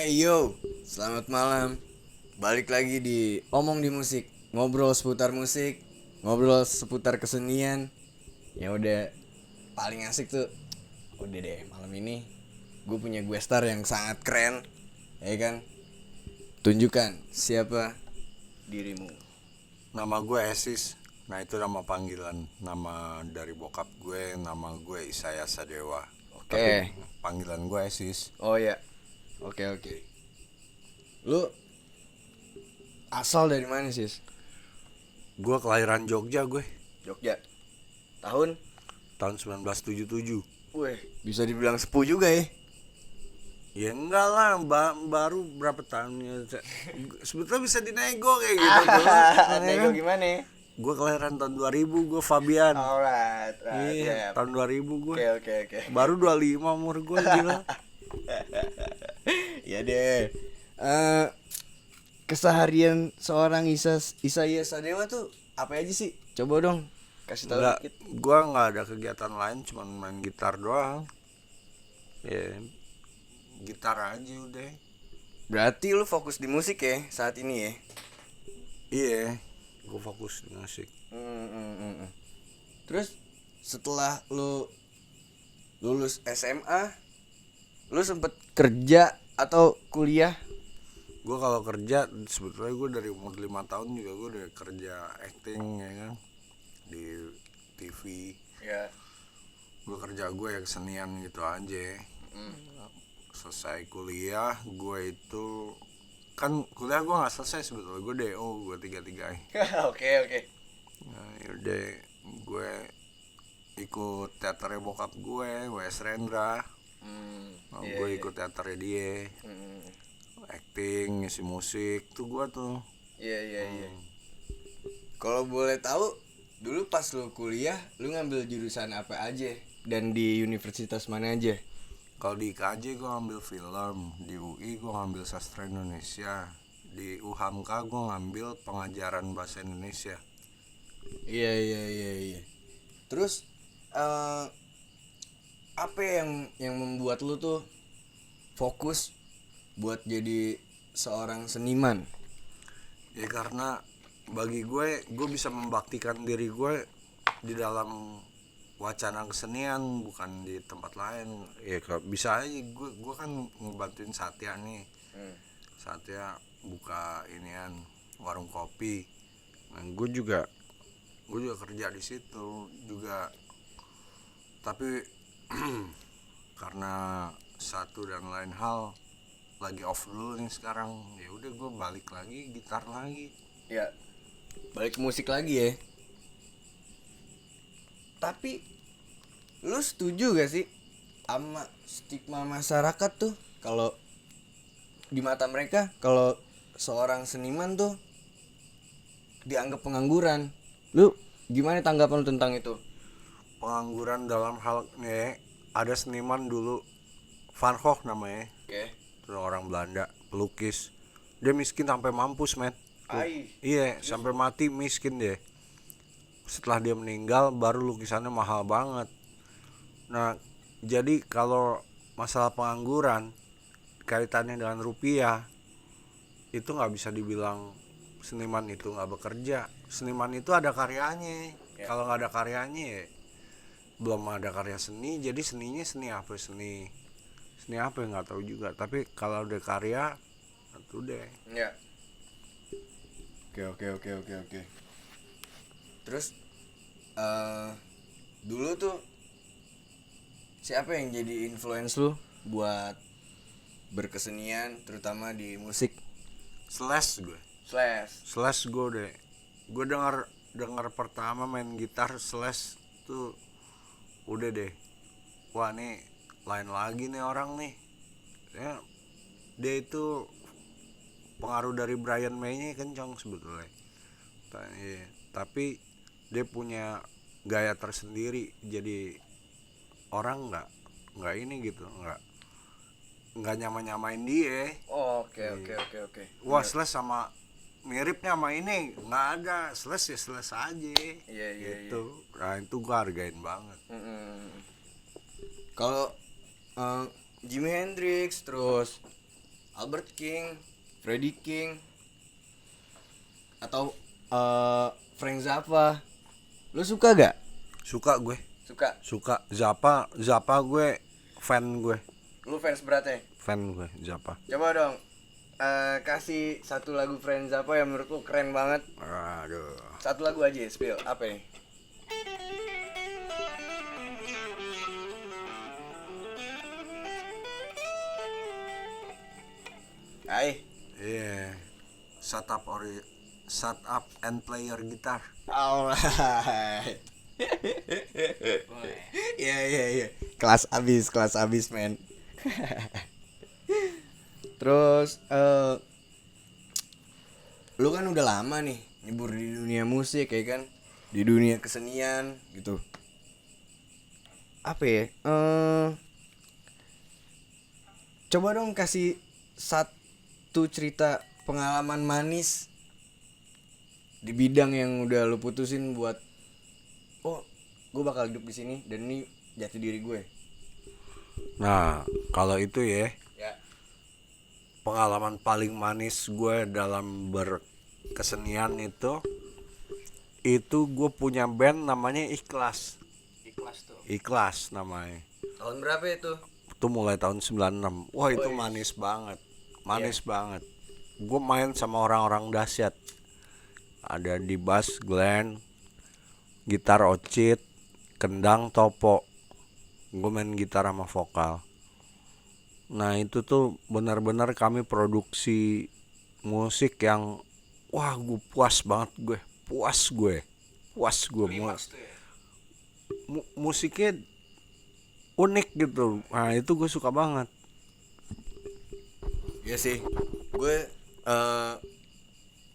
Hey yo, selamat malam. Balik lagi di Omong di Musik. Ngobrol seputar musik, ngobrol seputar kesenian. Ya udah, paling asik tuh. Udah deh, malam ini gue punya gue star yang sangat keren. Ya kan? Tunjukkan siapa dirimu. Nama gue Esis. Nah itu nama panggilan. Nama dari bokap gue. Nama gue Isaya Sadewa. Tapi Oke. panggilan gue Esis. Oh ya. Oke. Lu asal dari mana sih? Gue kelahiran Jogja gue. Jogja. Tahun? Tahun 1977. Wih, bisa dibilang sepuh juga ya. Ya enggak lah, baru berapa tahunnya. Sebetulnya bisa dinego kayak gitu tuh. Nego gimana? Gue kelahiran tahun 2000, gue Fabian. Alright, Iya, yeah. tahun 2000 gue. Oke. Baru 25 umur gue, gila. Ya deh. Eh, Keseharian seorang Isaya Sadewa tuh apa aja sih? Coba dong kasih tahu Enggak, dikit. gue nggak ada kegiatan lain, cuman main gitar doang. Ya, gitar aja udah. Berarti lu fokus di musik ya saat ini ya? Iya, gue fokus di musik. Hmm. Terus setelah lu lulus SMA, lu sempet kerja atau kuliah? Gue kalau kerja sebetulnya gue dari umur 5 tahun juga gue udah kerja acting ya kan di TV. Ya. Gue kerja gue ya kesenian gitu aja. Selesai kuliah gue itu kan kuliah gue nggak selesai sebetulnya, gue DO, gue tiga Oke. nah, yaudah gue ikut teaternya bokap gue WS Rendra. Nah, Iya, gue iya. ikut teaternya dia, Hmm, acting, ngisi musik tuh gue tuh. iya. Kalau boleh tahu, dulu pas lu kuliah, lu ngambil jurusan apa aja dan di universitas mana aja? Kalau di IKJ gue ngambil film, di UI gue ngambil sastra Indonesia, di UHAMKA gue ngambil pengajaran bahasa Indonesia. Iya. Terus eh apa yang membuat lu tuh fokus buat jadi seorang seniman? Ya karena bagi gue bisa membaktikan diri gue di dalam wacana kesenian, bukan di tempat lain. Ya bisa aja gue kan ngebantuin Satya nih. Satya buka inian warung kopi. Nah, gue juga kerja di situ juga. Tapi karena satu dan lain hal lagi off dulu nih sekarang, ya udah gue balik lagi gitar lagi. Ya, balik ke musik lagi ya. Tapi lu setuju gak sih sama stigma masyarakat tuh kalau di mata mereka kalau seorang seniman tuh dianggap pengangguran? Lu gimana tanggapan lu tentang itu? Pengangguran dalam hal nih, ada seniman dulu Van Gogh namanya, Oke. itu orang Belanda, pelukis. Dia miskin sampai mampus, men. Tuh. Ai. Iya, sampai mati miskin dia. Setelah dia meninggal baru lukisannya mahal banget. Nah, jadi kalau masalah pengangguran kaitannya dengan rupiah, itu nggak bisa dibilang seniman itu nggak bekerja. Seniman itu ada karyanya. Ya. Kalau nggak ada karyanya ya belum ada karya seni. Jadi seninya seni apa, seni apa yang nggak tahu juga. Tapi kalau ada karya itu deh. Ya. Oke. Terus eh dulu tuh siapa yang jadi influence lu buat berkesenian terutama di musik? Slash gue. Slash gue dengar dengar pertama main gitar Slash tuh udah deh, wah nih lain lagi nih orang nih ya. Dia itu pengaruh dari Brian May-nya kencang sebetulnya. Tapi dia punya gaya tersendiri, jadi orang nggak ini gitu, nggak nyamain dia. Oke. Wah Slash sama miripnya sama ini nggak ada. Slash ya Slash aja Iya. gitu. Nah itu gue hargain banget. Kalau Jimi Hendrix terus Albert King, Freddie King, atau Frank Zappa. Lu suka gak? Suka gue. Suka. Zappa gue fan gue. Lu fans berat ya? Fan gue Zappa. Coba dong kasih satu lagu Frank Zappa yang menurut lu keren banget. Aduh. Satu lagu aja, spill. Apa nih? Hai. Iya. Shut up and play your guitar. Alright. Iya. Kelas abis men. Terus lu kan udah lama nih nyebur di dunia musik ya kan, di dunia kesenian gitu. Apa ya? Coba dong kasih satu cerita pengalaman manis di bidang yang udah lu putusin buat gue bakal hidup di sini dan ini jati diri gue. Nah, kalau itu ya, Ya. pengalaman paling manis gue dalam berkesenian itu gue punya band namanya Ikhlas. Ikhlas namanya. Tahun berapa itu? Itu mulai tahun 96. Wah, itu manis banget. Banget. Gue main sama orang-orang dahsyat. Ada di bass Glenn, gitar Ocit, kendang Topo. Gue main gitar sama vokal. Nah, itu tuh benar-benar kami produksi musik yang wah, gue puas banget gue. Musiknya unik gitu. Nah, itu gue suka banget. Iya sih. Gue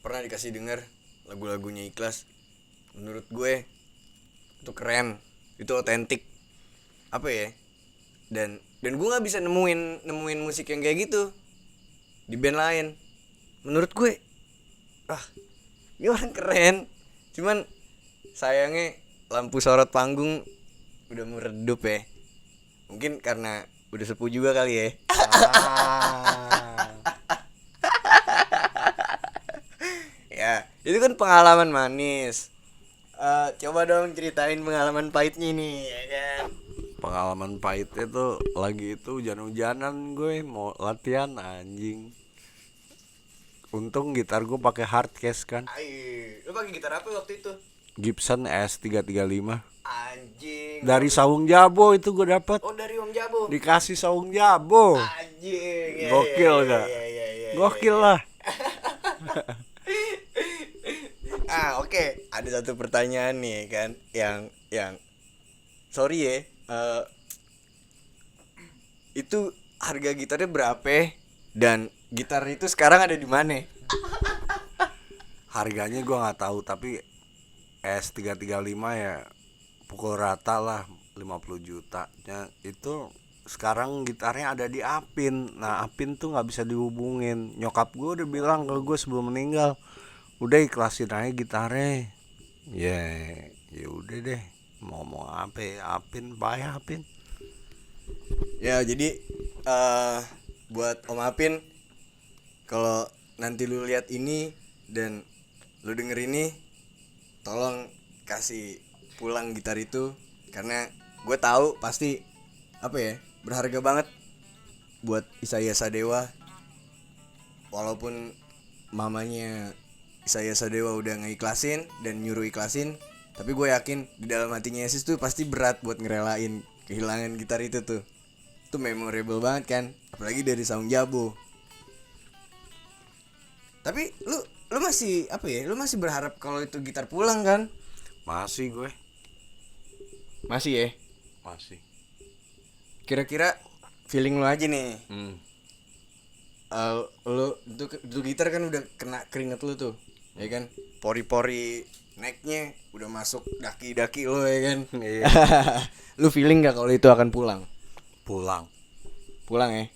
pernah dikasih denger lagu-lagunya Ikhlas. Menurut gue itu keren, itu otentik. Apa ya? Dan gue nggak bisa nemuin musik yang kayak gitu di band lain. Menurut gue, ini orang keren. Cuman sayangnya lampu sorot panggung udah meredup ya. Mungkin karena udah sepuh juga kali ya. Ya, itu kan pengalaman manis. Coba dong ceritain pengalaman pahitnya nih, ya kan? Pengalaman pahitnya tuh lagi itu hujan-hujanan gue mau latihan anjing. Untung gitar gue pakai hard case kan. Lu pakai gitar apa waktu itu? Gibson S335. Anjing. Dari Saung Jabo itu gue dapat. Oh, dari Om Jabo. Dikasih Saung Jabo. Anjing. Gokil gak? Gokil lah. Oke. Ada satu pertanyaan nih kan yang sorry ya. Itu harga gitarnya berapa? Dan gitar itu sekarang ada di mana? Harganya gue nggak tahu, tapi S335 ya pukul rata lah 50 jutanya. Itu sekarang gitarnya ada di Apin. Nah, Apin tuh nggak bisa dihubungin. Nyokap gue udah bilang ke gue sebelum meninggal, udah ikhlasin aja gitarnya. Ya udah deh, mau apa ya, Apin bayar Apin. Ya, jadi buat Om Apin, kalau nanti lu lihat ini dan lu denger ini, tolong kasih pulang gitar itu, karena gue tahu pasti berharga banget buat Isaya Sadewa. Walaupun mamanya Isaya Sadewa udah ngeikhlasin dan nyuruh ikhlasin, tapi gue yakin di dalam hatinya Yesus tuh pasti berat buat ngerelain kehilangan gitar itu tuh. Itu memorable banget kan, apalagi dari Saung Jabo. Tapi lu masih lu masih berharap kalau itu gitar pulang kan? Masih gue. Masih ya? Masih. Kira-kira feeling lu aja nih. Lu itu gitar kan udah kena keringet lu tuh, ya kan? Pori-pori necknya udah masuk daki-daki lu, ya kan? Iya. Lu feeling gak kalau itu akan pulang? Pulang Ya?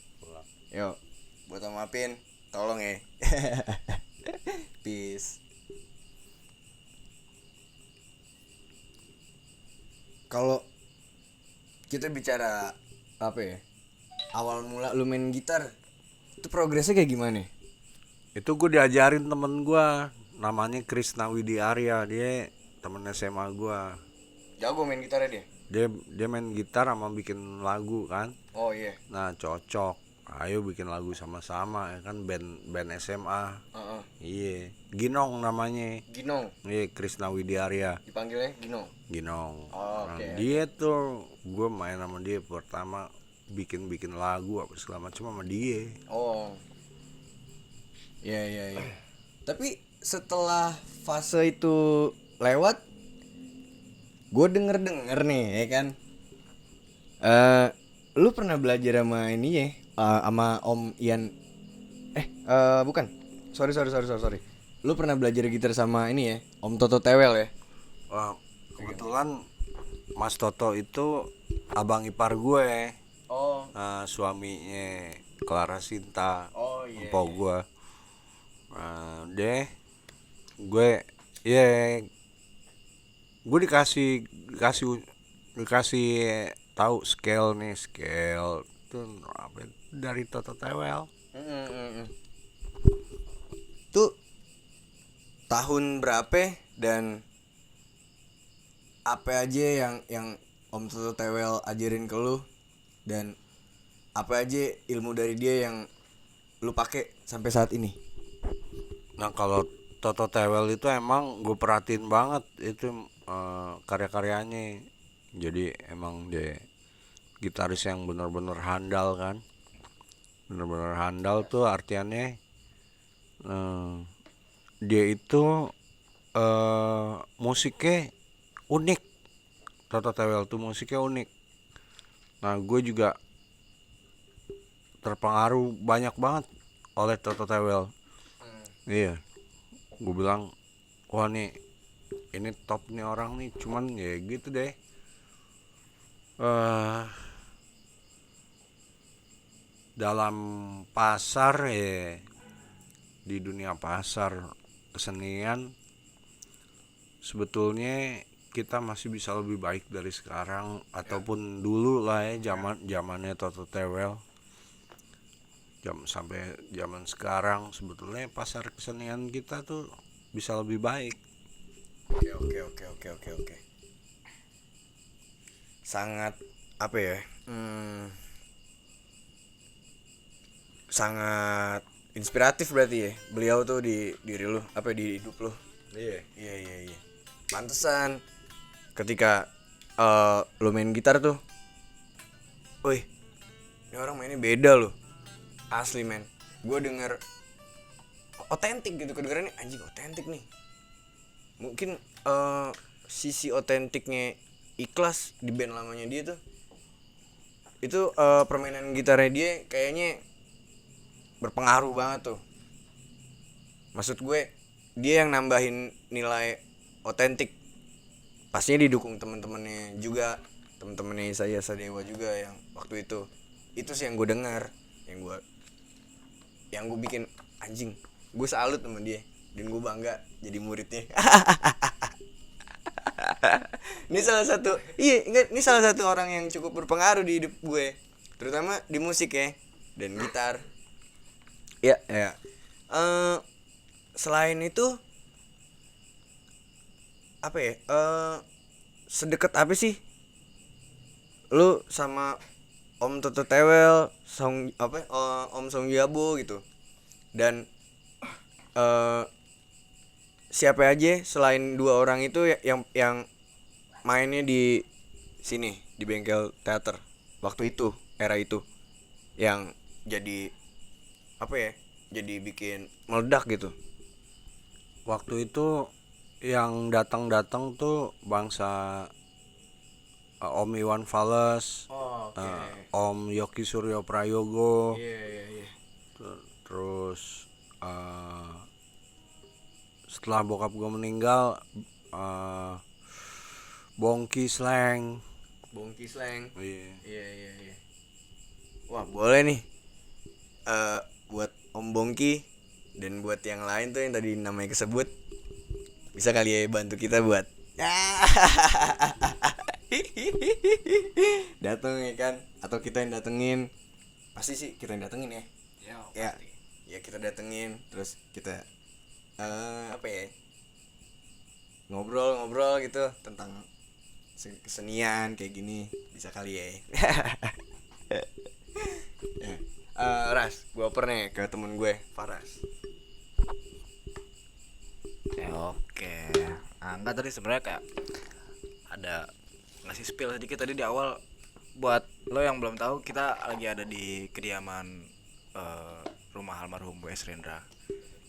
Yuk, buat Om Apin, tolong ya. Peace. Kalau kita bicara awal mula lu main gitar, Itu progresnya kayak gimana? Itu gue diajarin temen gue, namanya Krisna Widi Arya, dia temen SMA gue. Jago main gitarnya dia. Dia main gitar sama bikin lagu kan. Oh iya. Nah cocok, ayo bikin lagu sama-sama ya kan, band SMA. Heeh. Iya, Ginong namanya. Ginong. Iya, Krisna Widi Arya. Dipanggilnya Ginong. Ginong. Oh, Nah, oke. dia tuh gue main sama dia pertama, bikin lagu apa segala macam sama dia. Oh. Iya iya iya. Tapi setelah fase itu lewat, gue denger nih ya kan. Lu pernah belajar sama ini ya? Sama Om Ian? Bukan. Sorry. Lu pernah belajar gitar sama ini ya? Om Toto Tewel ya? Wah, kebetulan Mas Toto itu abang ipar gue. Oh. Suaminya Clara Sinta. Oh iya. Empok gue. Gue gue dikasih tahu scale itu apa ya, dari Toto Tewel. Tuh tahun berapa dan apa aja yang Om Toto Tewel ajarin ke lu, dan apa aja ilmu dari dia yang lu pakai sampai saat ini? Nah kalau Toto Tewel itu emang gue perhatiin banget itu karya-karyanya. Jadi emang dia gitaris yang benar-benar handal kan. Benar-benar handal tuh artiannya dia itu musiknya unik. Toto Tewel tuh musiknya unik. Nah gue juga terpengaruh banyak banget oleh Toto Tewel. Iya, gue bilang wah nih ini top nih orang nih, cuman ya gitu deh. Dalam pasar ya, di dunia pasar kesenian sebetulnya kita masih bisa lebih baik dari sekarang ataupun dulu lah ya, zamannya Toto Tewel. Sampai zaman sekarang sebetulnya pasar kesenian kita tuh bisa lebih baik. Oke. Sangat apa ya? Sangat inspiratif berarti ya beliau tuh di diri lu, apa di hidup lu. Iya. Pantesan ketika lu main gitar tuh, wih, ini orang mainnya beda loh. Asli men, gue denger otentik gitu, kedengerannya anjing otentik nih. Mungkin sisi otentiknya Ikhlas di band lamanya dia tuh, itu permainan gitarnya dia kayaknya berpengaruh banget tuh. Maksud gue dia yang nambahin nilai otentik, pastinya didukung teman-temannya juga, teman-temannya saya Sadewa juga yang waktu itu sih yang gue dengar, yang gue bikin anjing, gue salut sama dia dan gue bangga jadi muridnya. Ini salah satu orang yang cukup berpengaruh di hidup gue, terutama di musik ya dan gitar. Ya. Selain itu apa ya? Sedekat apa sih lu sama Om Toto Tewel, Om Song Yabo gitu? Dan siapa aja selain dua orang itu yang mainnya di sini di bengkel teater waktu itu, era itu, yang jadi apa ya? Jadi bikin meledak gitu. Waktu itu yang datang tuh bangsa Om Iwan Fals, Om Yogi Suryo Prayogo, Iya. terus setelah bokap gue meninggal, Bongki Slang. Iya. Wah boleh nih, buat Om Bongki dan buat yang lain tuh yang tadi namanya kesebut, bisa kali ya bantu kita buat dateng ya kan, atau kita yang datengin. Pasti sih kita yang datengin ya. Ya, ya kita datengin, terus kita apa ya, ngobrol-ngobrol gitu tentang kesenian kayak gini, bisa kali ya. Ya. Ras, gue oper nih ke temen gue, Faras. Ya oke. Enggak, tadi sebenarnya kayak ada ngasih spill sedikit tadi di awal. Buat lo yang belum tahu, kita lagi ada di kediaman eh, rumah almarhum Bu S. Rendra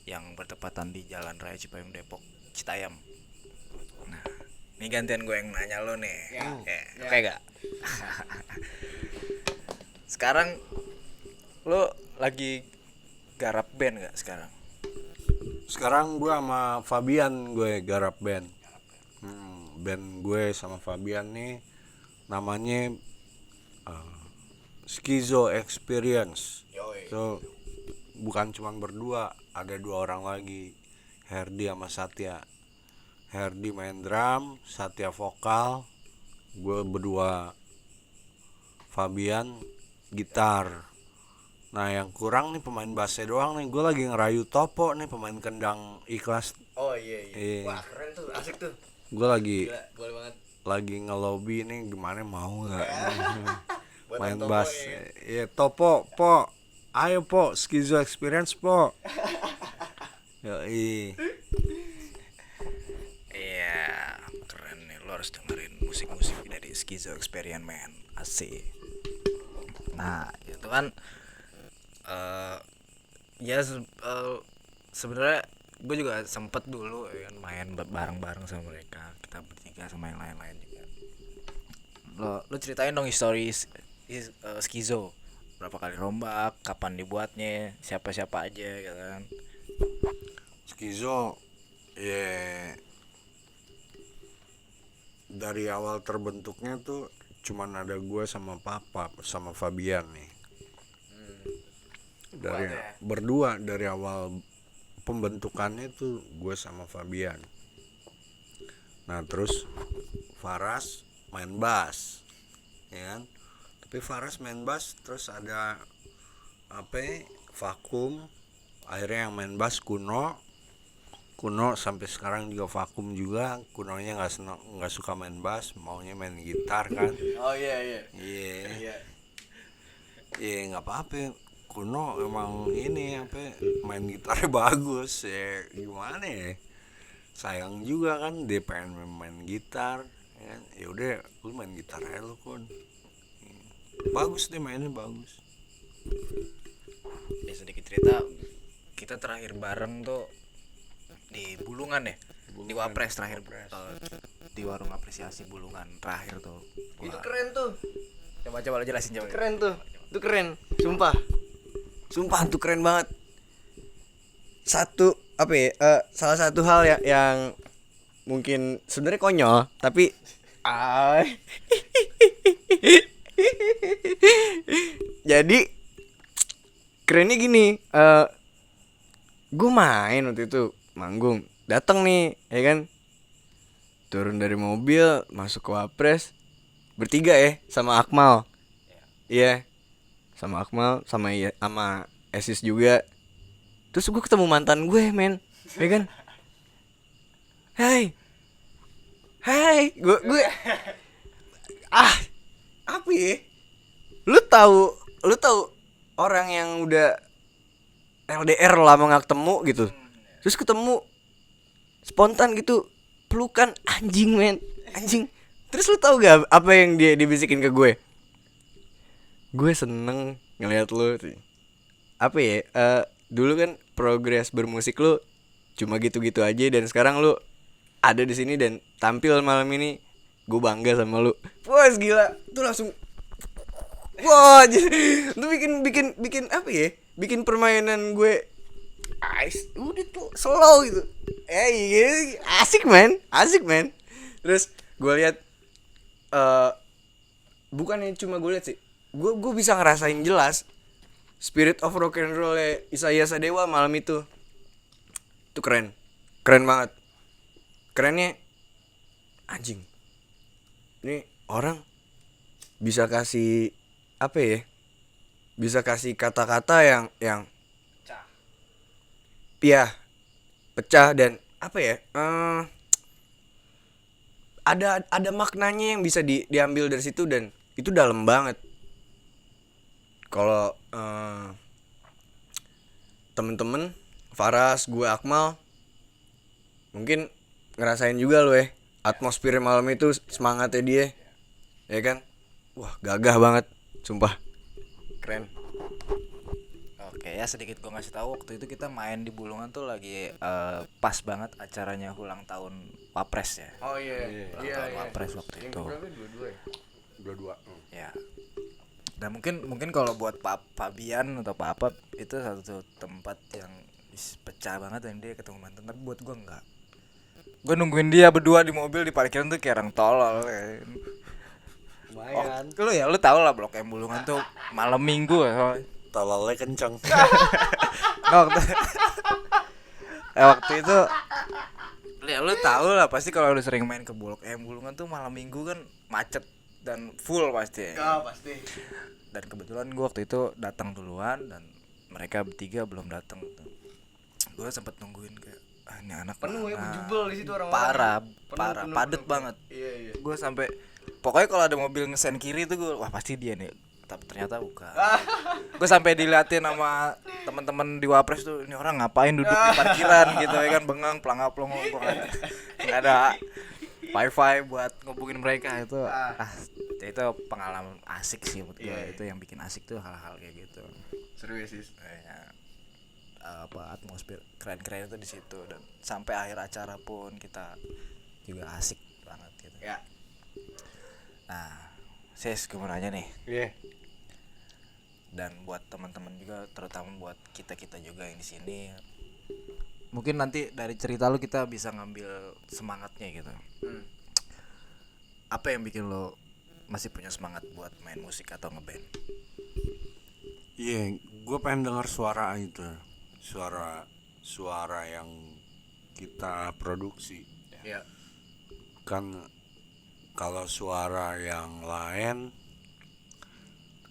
yang bertepatan di Jalan Raya Cipayung Depok Citayam. Nah, ini gantian gue yang nanya lo nih. Oke gak? Sekarang lo lagi garap band gak sekarang? Sekarang gue sama Fabian gue garap band. Band gue sama Fabian nih namanya Schizo Experience. So bukan cuman berdua, ada 2 orang lagi, Herdi sama Satya. Herdi main drum, Satya vokal, gue berdua, Fabian gitar. Nah yang kurang nih pemain bassnya doang nih. Gue lagi ngerayu Topo nih, pemain kendang Ikhlas. Oh iya. Iya. Wah keren tuh, asik tuh. Gue lagi Gila, boleh banget. lagi ngelobi nih, gimana mau nggak Buat main Topo bass. ya. Iya Topo, po, ayo po, Schizo Experience po. Yoi. Iya, keren nih. Lo harus dengerin musik-musik dari Schizo Experience Man. Asik. Nah, itu kan ya sebenarnya gue juga sempet dulu ya kan main bareng-bareng sama mereka, kita bertiga sama yang lain-lain juga. Lo ceritain dong historis Skizo, berapa kali rombak, kapan dibuatnya, siapa-siapa aja gitu kan. Schizo ya dari awal terbentuknya tuh cuman ada gue sama Papa sama Fabian nih. Dari berdua dari awal pembentukannya tuh gue sama Fabian. Nah terus Faras main bass, ya kan? Tapi Faras main bass, terus ada vakum. Akhirnya yang main bass Kuno sampai sekarang juga vakum juga. Kunonya nggak suka main bass, maunya main gitar kan. Oh iya. Iya. Iya nggak apa-apa. Kuno emang ini main gitarnya bagus ya, gimana ya, sayang juga kan dia pengen main gitar ya. Ya udah lu main gitar aja lu Kun, bagus deh mainnya bagus. Ya sedikit cerita, kita terakhir bareng tuh di Bulungan ya, di Wapres terakhir, di warung apresiasi Bulungan terakhir tuh. Itu keren tuh. Coba lo jelasin coba. Keren tuh. Itu keren, Sumpah tuh keren banget. Salah satu hal yang mungkin sebenarnya konyol, tapi jadi kerennya gini, gue main waktu itu manggung, datang nih, ya kan, turun dari mobil, masuk ke Wapres, bertiga ya, sama Akmal, iya, sama Akmal, sama Esis juga. Terus gue ketemu mantan gue, men, ya kan, hai, gue, apa ya? Lu tahu orang yang udah LDR lama nggak ketemu gitu, terus ketemu spontan gitu, pelukan, anjing men, anjing. Terus lu tahu gak apa yang dia bisikin ke gue? Gue seneng ngeliat lu, apa ya? Dulu kan progres bermusik lu cuma gitu-gitu aja, dan sekarang lu ada di sini dan tampil malam ini, gue bangga sama lu. Wah gila, tuh langsung, wah, itu bikin apa ya? Bikin permainan gue udah tuh slow gitu. Asik man. Terus gue lihat, bukannya cuma gue lihat sih, gue bisa ngerasain jelas spirit of rock and roll Isaiah Sadewa malam itu. Itu keren banget. Kerennya, anjing, ini orang bisa kasih apa ya, bisa kasih kata-kata yang ya pecah dan apa ya, ada maknanya yang bisa diambil dari situ dan itu dalam banget. Kalau temen-temen Faras, gue Akmal mungkin ngerasain juga lo ya atmosfer malam itu, semangatnya dia, ya kan? Wah gagah banget, sumpah keren. Oke ya, sedikit gue ngasih tahu, waktu itu kita main di Bulungan tuh lagi pas banget acaranya ulang tahun Wapres ya. Oh iya, Ulang tahun Wapres waktu itu. Dua-dua. Ya. Dan mungkin kalau buat Pak Fabian atau Pak Apap itu satu tempat yang pecah banget yang dia ketemu mantan, tapi buat gue enggak. Gue nungguin dia berdua di mobil di parkiran tuh kayak orang tolol kayak. Lumayan. Lu tau lah Blok M Bulungan tuh malam minggu ya. Tololnya kenceng. Nggak, waktu itu ya lu tau lah pasti kalau lu sering main ke Blok M Bulungan tuh malam minggu kan macet dan full pasti. Pasti. Dan kebetulan gue waktu itu datang duluan dan mereka bertiga belum datang. Gue sempet nungguin kayak ini anak Penuh ya, mana? berjubel di situ orang-orang. Parah, padet banget. Iya. Gue sampai pokoknya kalau ada mobil ngesen kiri tuh gue wah pasti dia nih, tapi ternyata bukan. Gue sampai diliatin sama teman-teman di Wapres tuh, ini orang ngapain duduk di parkiran gitu ya kan, bengang pelangap-pelongo, nggak ada wifi buat ngubungin mereka. Itu itu pengalaman asik sih menurut gue. Itu yang bikin asik tuh hal-hal kayak gitu. Seru ya sih. Atmosfer keren-keren itu di situ, dan sampai akhir acara pun kita juga asik banget gitu. Ya. Nah, gue mau nanya nih. Iya. Dan buat teman-teman juga, terutama buat kita juga yang di sini, mungkin nanti dari cerita lu kita bisa ngambil semangatnya gitu. Apa yang bikin lo masih punya semangat buat main musik atau ngeband? Iya, gue pengen dengar suara itu, suara yang kita produksi. Ya. Kan kalau suara yang lain,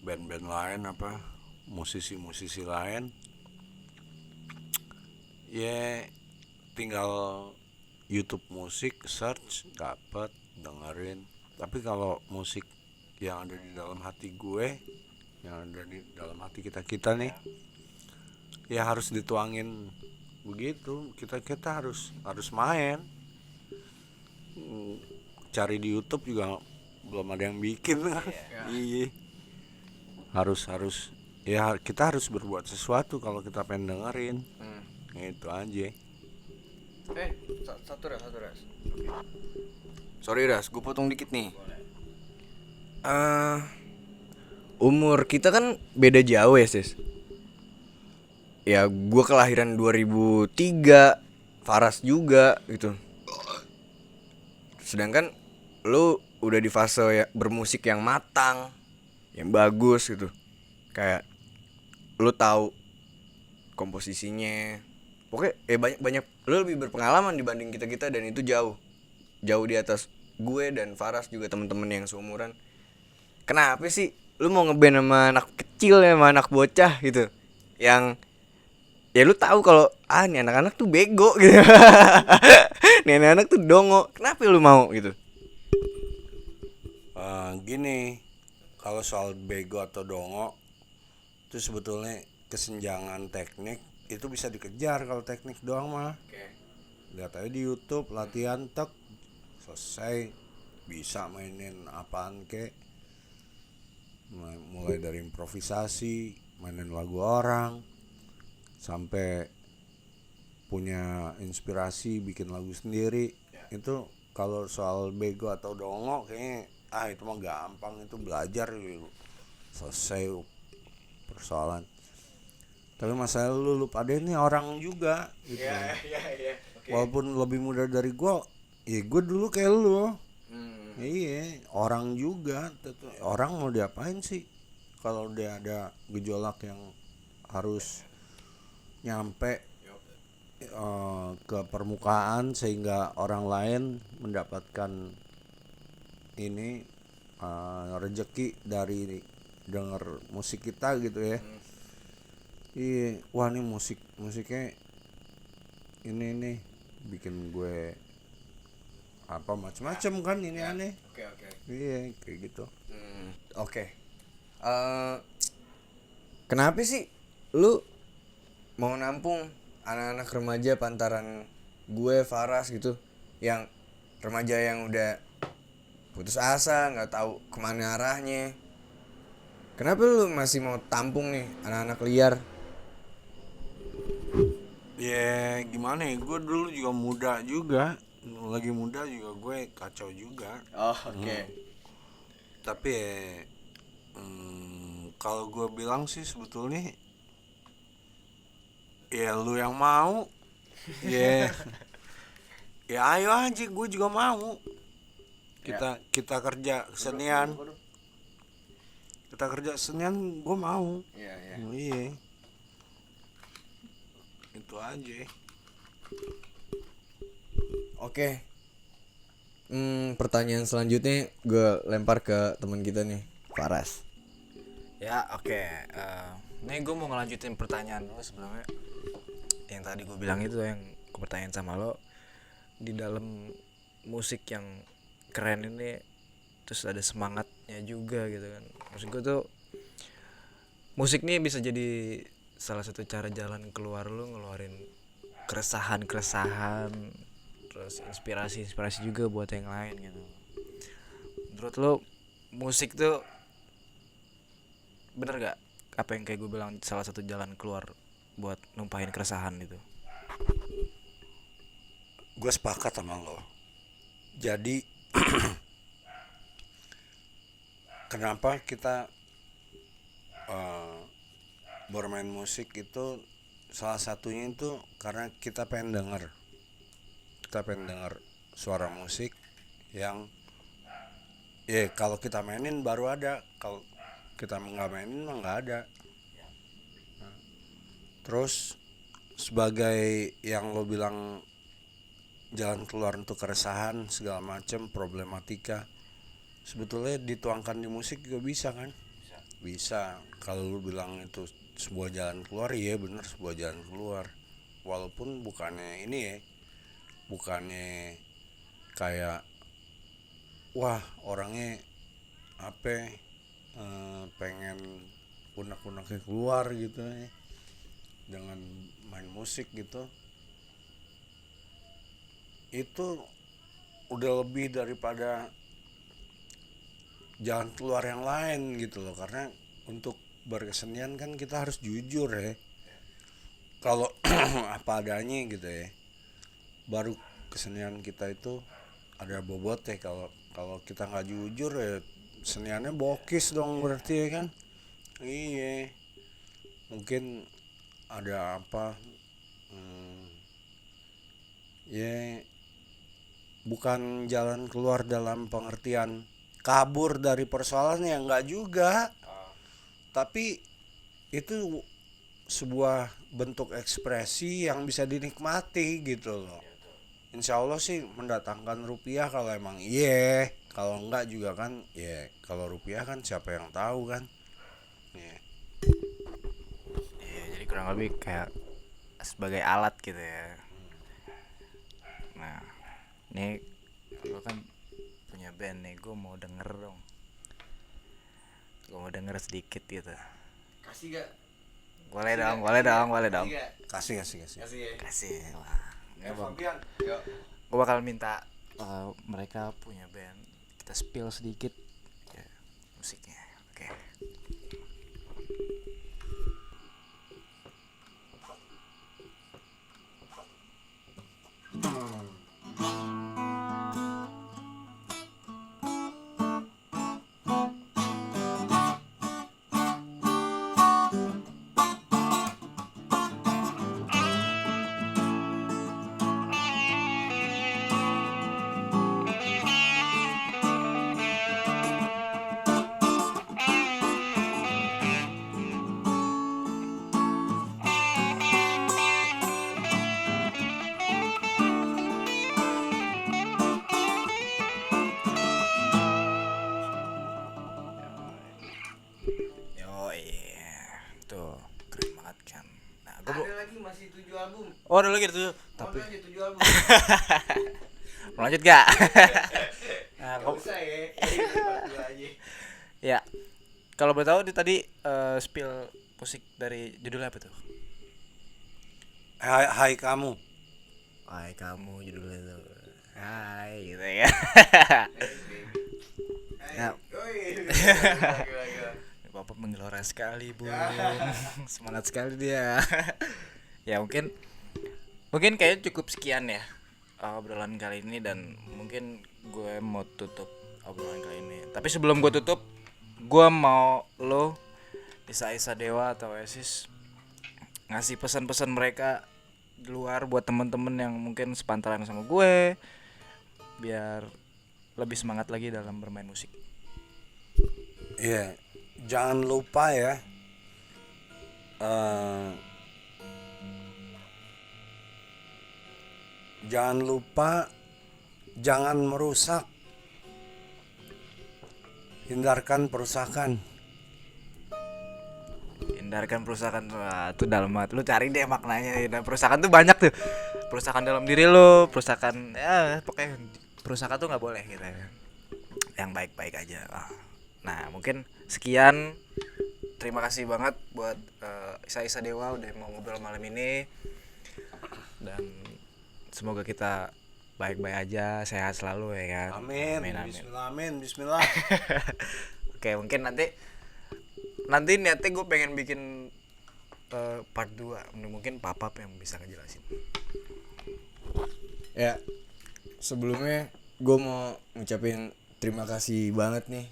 band-band lain apa, musisi-musisi lain, ya tinggal YouTube musik, search, dapet, dengerin. Tapi kalau musik yang ada di dalam hati gue, yang ada di dalam hati kita nih, ya harus dituangin begitu. Kita harus main. Cari di YouTube juga belum ada yang bikin kan. Iya. Harus ya kita harus berbuat sesuatu kalau kita pengen dengerin. Itu aja. Satu ras. Sorry ras, gue potong dikit nih. Umur kita kan beda jauh ya sis. Ya gue kelahiran 2003, Faras juga gitu. Sedangkan lu udah di fase ya bermusik yang matang, yang bagus gitu. Kayak lu tahu komposisinya. Pokoknya banyak lu lebih berpengalaman dibanding kita dan itu jauh di atas gue dan Faras juga, teman-teman yang seumuran. Kenapa sih lu mau ngeband sama anak kecil ya, sama anak bocah gitu, yang ya lu tahu kalau nih anak-anak tuh bego gitu. Nih anak-anak tuh dongo, kenapa lu mau gitu? Gini, kalau soal bego atau dongo itu sebetulnya kesenjangan teknik itu bisa dikejar. Kalau teknik doang mah lihat aja di YouTube, latihan tek selesai, bisa mainin apaan kek, mulai dari improvisasi, mainin lagu orang, sampai punya inspirasi bikin lagu sendiri. Itu kalau soal bego atau dongo kayaknya itu mah gampang, itu belajar gitu, selesai persoalan. Tapi masalah lu pada ini orang juga gitu. Okay. Walaupun lebih muda dari gua, ya gua dulu kayak lu. Iya, orang juga. Orang mau diapain sih kalau dia ada gejolak yang harus nyampe ke permukaan sehingga orang lain mendapatkan ini rezeki dari denger musik kita gitu ya. Iya, wah nih musiknya ini bikin gue apa macam-macam kan ini aneh. Oke. Iya kayak gitu. Oke. Kenapa sih lu mau nampung anak-anak remaja pantaran gue Faras gitu, yang remaja yang udah putus asa, nggak tahu kemana arahnya? Kenapa lu masih mau tampung nih anak-anak liar? Ya gimana ya, gue dulu juga muda juga, lagi muda juga gue kacau juga. Oh, oke. Tapi ya kalau gue bilang sih sebetulnya ya lu yang mau ya ya ayo aja, gue juga mau. Kita kerja kesenian, gue mau. Iya. Iya itu aja. Oke. Pertanyaan selanjutnya gue lempar ke teman kita nih, Faras. Ya oke. Nih gue mau ngelanjutin pertanyaan lo sebelumnya. Yang tadi gue bilang itu, yang gue pertanyaan sama lo, di dalam musik yang keren ini terus ada semangatnya juga gitu kan. Maksud gue tuh musik nih bisa jadi salah satu cara jalan keluar lo, ngeluarin keresahan, terus inspirasi juga buat yang lain gitu. Menurut lo musik tuh bener gak apa yang kayak gue bilang, salah satu jalan keluar buat numpahin keresahan itu? Gue sepakat sama lo. Jadi kenapa kita bermain musik itu, salah satunya itu karena kita pengen denger suara musik yang ya kalau kita mainin baru ada, kalau kita nggak mainin mah nggak ada. Terus sebagai yang lo bilang jalan keluar untuk keresahan segala macam problematika, sebetulnya dituangkan di musik juga bisa kan? Bisa. Kalau lo bilang itu sebuah jalan keluar, iya bener sebuah jalan keluar. Walaupun bukannya ini ya, bukannya kayak wah orangnya apa pengen unek-uneknya keluar gitu ya dengan main musik gitu. Itu udah lebih daripada jalan keluar yang lain gitu loh, karena untuk berkesenian kan kita harus jujur ya, kalau apa adanya gitu ya, baru kesenian kita itu ada bobot ya. Kalau kita nggak jujur ya seniannya bokis dong berarti ya kan. Iya mungkin ada apa ya bukan jalan keluar dalam pengertian kabur dari persoalan, ya nggak juga, tapi itu sebuah bentuk ekspresi yang bisa dinikmati gitu loh. Insya Allah sih mendatangkan rupiah kalau emang iya, kalau enggak juga kan ya, kalau rupiah kan siapa yang tahu kan. Yeah. Iya, jadi kurang lebih kayak sebagai alat gitu ya. Nah, ini gue kan punya band nih, gue mau denger dong. Gue mau denger sedikit gitu. Kasih gak? Boleh dong. Kasih. Kasih. Wah. Fabian. Yuk. Gue bakal minta mereka punya band, kita spill sedikit ya, musiknya. Oke. Oh ada lagi tuh. Tapi Lanjut 7 album. mau lanjut gak? Nah, Gak usah ya. Aja. ya. Kalau boleh tahu tadi spill musik dari judulnya apa tuh? Hai kamu. Hai kamu judulnya tuh. Hai gitu ya. Nah, Bapak menggelora sekali, Bu. Semangat sekali dia. Ya mungkin kayaknya cukup sekian ya obrolan kali ini, dan mungkin gue mau tutup obrolan kali ini. Tapi sebelum gue tutup, gue mau lo Isa Dewa atau Oasis ngasih pesan-pesan mereka di luar buat temen-temen yang mungkin sepantaran sama gue, biar lebih semangat lagi dalam bermain musik. Iya, jangan lupa ya. Jangan lupa, jangan merusak. Hindarkan perusakan. Hindarkan perusakan. Wah, itu dalam banget. Lu cari deh maknanya. Dan perusakan tuh banyak tuh. Perusakan dalam diri lu, perusakan ya pokoknya perusakan tuh nggak boleh gitu ya. Yang baik-baik aja. Nah, mungkin sekian. Terima kasih banget buat Isa Dewa udah mau ngobrol malam ini. Dan semoga kita baik-baik aja, sehat selalu ya kan. Amin. Bismillah, amin. Bismillah. Oke, mungkin nanti niatnya gue pengen bikin part 2. Mungkin Papa yang bisa ngejelasin. Ya, sebelumnya gue mau ngucapin terima kasih banget nih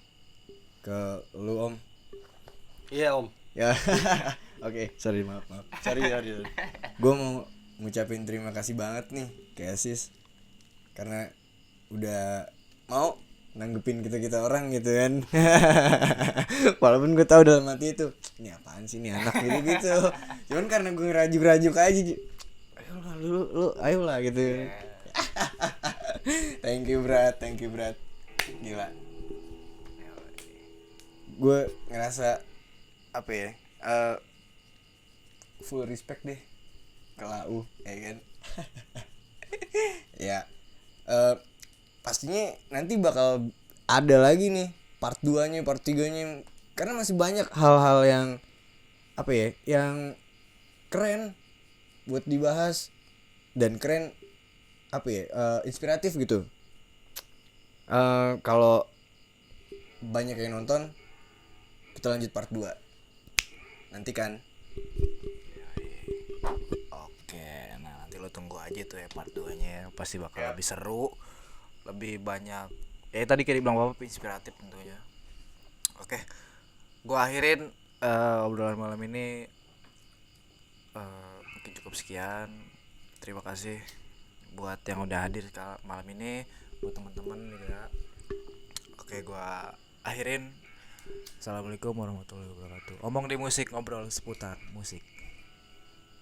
ke lu Om. Iya Om. Ya, oke, sorry maaf. Sorry. Gue mau ngucapin terima kasih banget nih ke Asis karena udah mau nanggepin kita orang gitu kan. Walaupun gue tahu dalam hati itu ini apaan sih nih anak gitu. Cuman karena gue ngerajuk-rajuk aja, ayolah gitu. Thank you Brad. Gila. Gue ngerasa apa ya? Full respect deh ke Lau, ya kan. Ya. Pastinya nanti bakal ada lagi nih part 2-nya, part 3-nya, karena masih banyak hal-hal yang apa ya, yang keren buat dibahas dan keren apa ya, inspiratif gitu. Kalau banyak yang nonton, kita lanjut part 2. Nantikan. Oke, nah nanti lo tunggu aja tuh ya part 2-nya. Pasti bakal lebih seru, lebih banyak. Ya tadi kayak dibilang Bapak inspiratif tentunya. Oke. Gua akhirin obrolan malam ini mungkin cukup sekian. Terima kasih buat yang udah hadir malam ini, buat teman-teman juga. Oke, gua akhirin. Assalamualaikum warahmatullahi wabarakatuh. Omong di musik, ngobrol seputar musik.